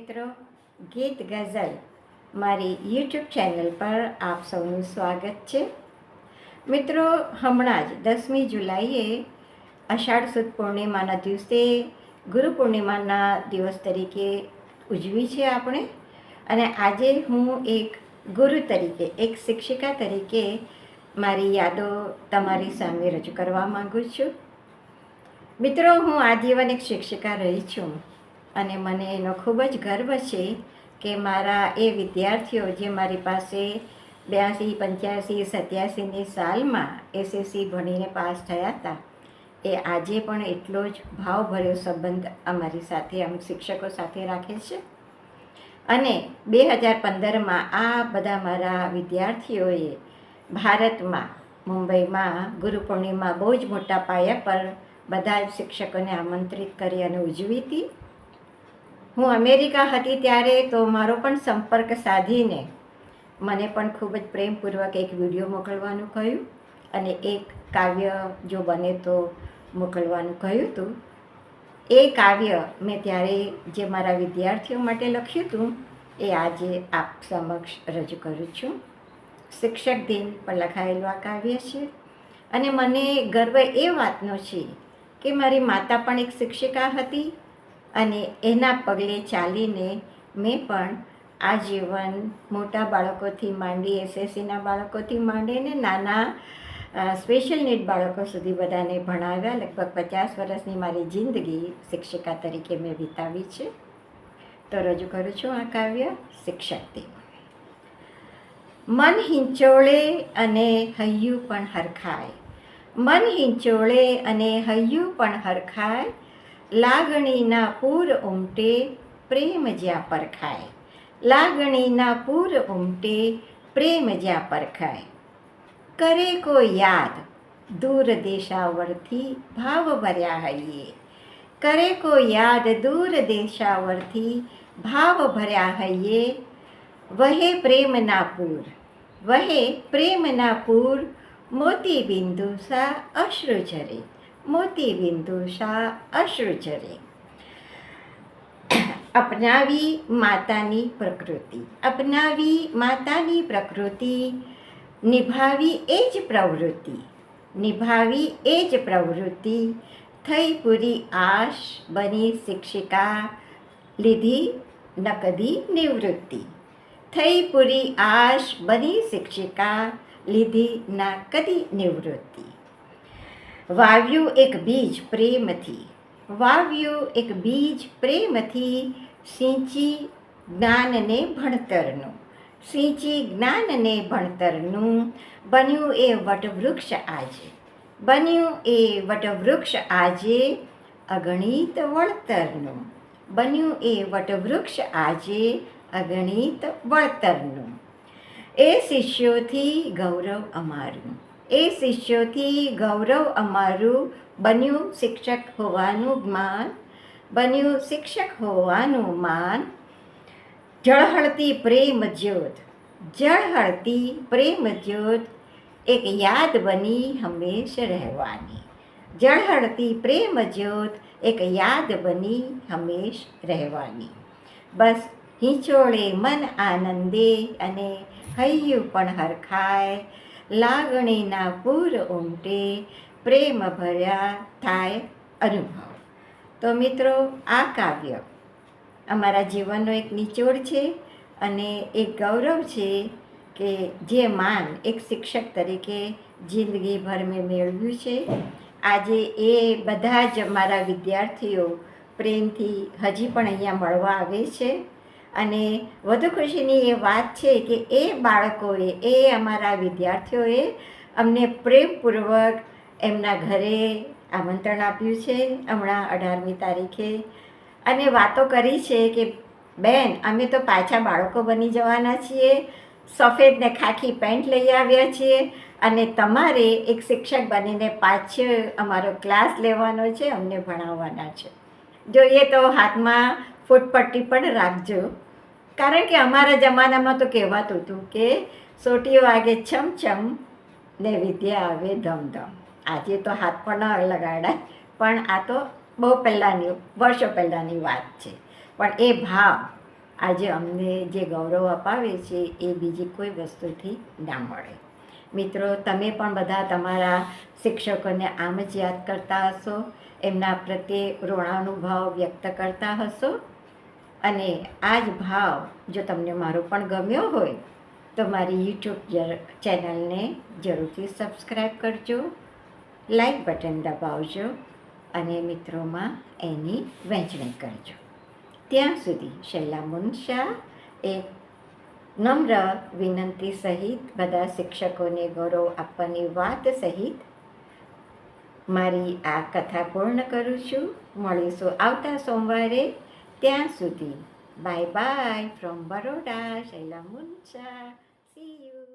મિત્રો, ગીત ગઝલ મારી યુટ્યુબ ચેનલ પર આપ સૌનું સ્વાગત છે. મિત્રો, હમણાં જ 10મી જુલાઈએ અષાઢ સુદ પૂર્ણિમાના દિવસે ગુરુ પૂર્ણિમાના દિવસ તરીકે ઉજવી છે આપણે. અને આજે હું એક ગુરુ તરીકે, એક શિક્ષિકા તરીકે મારી યાદો તમારી સામે રજૂ કરવા માગું છું. મિત્રો, હું આજીવન એક શિક્ષિકા રહી છું અને મને એનો ખૂબ જ ગર્વ છે કે મારા એ વિદ્યાર્થીઓ જે મારી પાસે 82, 85, 87ની સાલમાં એસએસસી ભણીને પાસ થયા હતા, એ આજે પણ એટલો જ ભાવભર્યો સંબંધ અમારી સાથે, શિક્ષકો સાથે રાખે છે. અને 2015માં આ બધા મારા વિદ્યાર્થીઓએ ભારતમાં, મુંબઈમાં ગુરુ પૂર્ણિમા બહુ જ મોટા પાયા પર બધા જ શિક્ષકોને આમંત્રિત કરી અને ઉજવી હતી. હું અમેરિકા હતી ત્યારે તો મારો પણ સંપર્ક સાધીને મને પણ ખૂબ જ પ્રેમપૂર્વક એક વિડીયો મોકલવાનું કહ્યું અને એક કાવ્ય જો બને તો મોકલવાનું કહ્યું હતું. એ કાવ્ય મેં ત્યારે જે મારા વિદ્યાર્થીઓ માટે લખ્યું હતું એ આજે આપ સમક્ષ રજૂ કરું છું. શિક્ષક દિન પર લખાયેલું આ કાવ્ય છે અને મને ગર્વ એ વાતનો છે કે મારી માતા પણ એક શિક્ષિકા હતી અને એના પગલે ચાલીને મેં પણ આજીવન મોટા બાળકોથી માંડી, એસએસસીના બાળકોથી માંડીને નાના સ્પેશિયલ નીડ બાળકો સુધી બધાને ભણાવ્યા. લગભગ 50 વર્ષની મારી જિંદગી શિક્ષિકા તરીકે મેં વિતાવી છે. તો રજૂ કરું છું આ કાવ્ય શિક્ષક દિન. મન હિંચોળે અને હૈયું પણ હરખાય, મન હિંચોળે અને હૈયું પણ હરખાય, લાગણીના પૂર ઉમટે પ્રેમ જ્યાં પરખાય, લાગણીના પૂર ઉમટે પ્રેમ જ્યાં પરખાય. કરે કોઈ યાદ દૂર દેશાવરથી ભાવ ભર્યા હૈયે, કરે કોઈ યાદ દૂર દેશાવરથી ભાવ ભર્યા હૈયે, વહે પ્રેમના પૂર, વહે પ્રેમના પૂર, મોતી બિંદુ સા અશ્રુ ઝરે, મોતી બિંદુ સા અશ્રુ ઝરે. અપનાવી માતાની પ્રકૃતિ, અપનાવી માતાની પ્રકૃતિ, નિભાવી એ જ પ્રવૃત્તિ, નિભાવી એ જ પ્રવૃત્તિ, થઈ પૂરી આશ બની શિક્ષિકા, લીધી નકદી નિવૃત્તિ, થઈ પૂરી આશ બની શિક્ષિકા, લીધી નકદી નિવૃત્તિ. વાવ્યું એક બીજ પ્રેમથી, વાવ્યું એક બીજ પ્રેમથી, સિંચી જ્ઞાનને ભણતરનું, સિંચી જ્ઞાનને ભણતરનું, બન્યું એ વટવૃક્ષ આજે, બન્યું એ વટવૃક્ષ આજે, અગણિત વળતરનું, બન્યું એ વટવૃક્ષ આજે, અગણિત વળતરનું. એ શિષ્યોથી ગૌરવ અમારું, એ શિષ્યોથી ગૌરવ અમારું, બન્યું શિક્ષક હોવાનું જ્ઞાન, બન્યું શિક્ષક હોવાનું માન. ઝળહળતી પ્રેમ જ્યોત, ઝળહળતી પ્રેમ જ્યોત, એક યાદ બની હંમેશ રહેવાની, ઝળહળતી પ્રેમ જ્યોત, એક યાદ બની હંમેશ રહેવાની. બસ હિંચોળે મન આનંદે અને હૈયું પણ હરખાય, લાગણીના પૂર ઉમટે પ્રેમ ભર્યા થાય અનુભવ. તો મિત્રો, આ કાવ્ય અમારા જીવનનો એક નિચોડ છે અને એક ગૌરવ છે કે જે માન એક શિક્ષક તરીકે જિંદગીભર મેં મેળવ્યું છે. આજે એ બધા જ મારા વિદ્યાર્થીઓ પ્રેમથી હજી પણ અહીંયા મળવા આવે છે અને વધુ ખુશીની એ વાત છે કે એ બાળકોએ, એ અમારા વિદ્યાર્થીઓએ અમને પ્રેમપૂર્વક એમના ઘરે આમંત્રણ આપ્યું છે હમણાં 18મી તારીખે અને વાતો કરી છે કે બેન, અમે તો પાછા બાળકો બની જવાના છીએ, સફેદ ને ખાખી પેન્ટ લઈ આવ્યા છીએ અને તમારે એક શિક્ષક બનીને પાછો અમારો ક્લાસ લેવાનો છે, અમને ભણાવવાના છે. જોઈએ તો હાથમાં ફૂટપટ્ટી પણ રાખજો, કારણ કે અમારા જમાનામાં તો કહેવાતું હતું કે સોટીઓ વાગે છમછમ ને વિદ્યા આવે ધમધમ. આજે તો હાથ પણ ન લગાડાય, પણ આ તો બહુ પહેલાંની, વર્ષો પહેલાંની વાત છે. પણ એ ભાવ આજે અમને જે ગૌરવ અપાવે છે એ બીજી કોઈ વસ્તુથી ના મળે. મિત્રો, તમે પણ બધા તમારા શિક્ષકોને આમ જ યાદ કરતા હશો, એમના પ્રત્યે ઋણાનુભાવ વ્યક્ત કરતા હશો. અને આ જ ભાવ જો તમને મારો પણ ગમ્યો હોય તો મારી યુટ્યુબ ચેનલને જરૂરથી સબસ્ક્રાઈબ કરજો, લાઈક બટન દબાવજો અને મિત્રોમાં એની વહેંચણી કરજો. ત્યાં સુધી શૈલા મુનશા એક નમ્ર વિનંતી સહિત બધા શિક્ષકોને ગૌરવ આપવાની વાત સહિત મારી આ કથા પૂર્ણ કરું છું. મળીશું આવતા સોમવારે. ત્યાં સુધી bye buy from Baroda, Shaila Munsha. C you.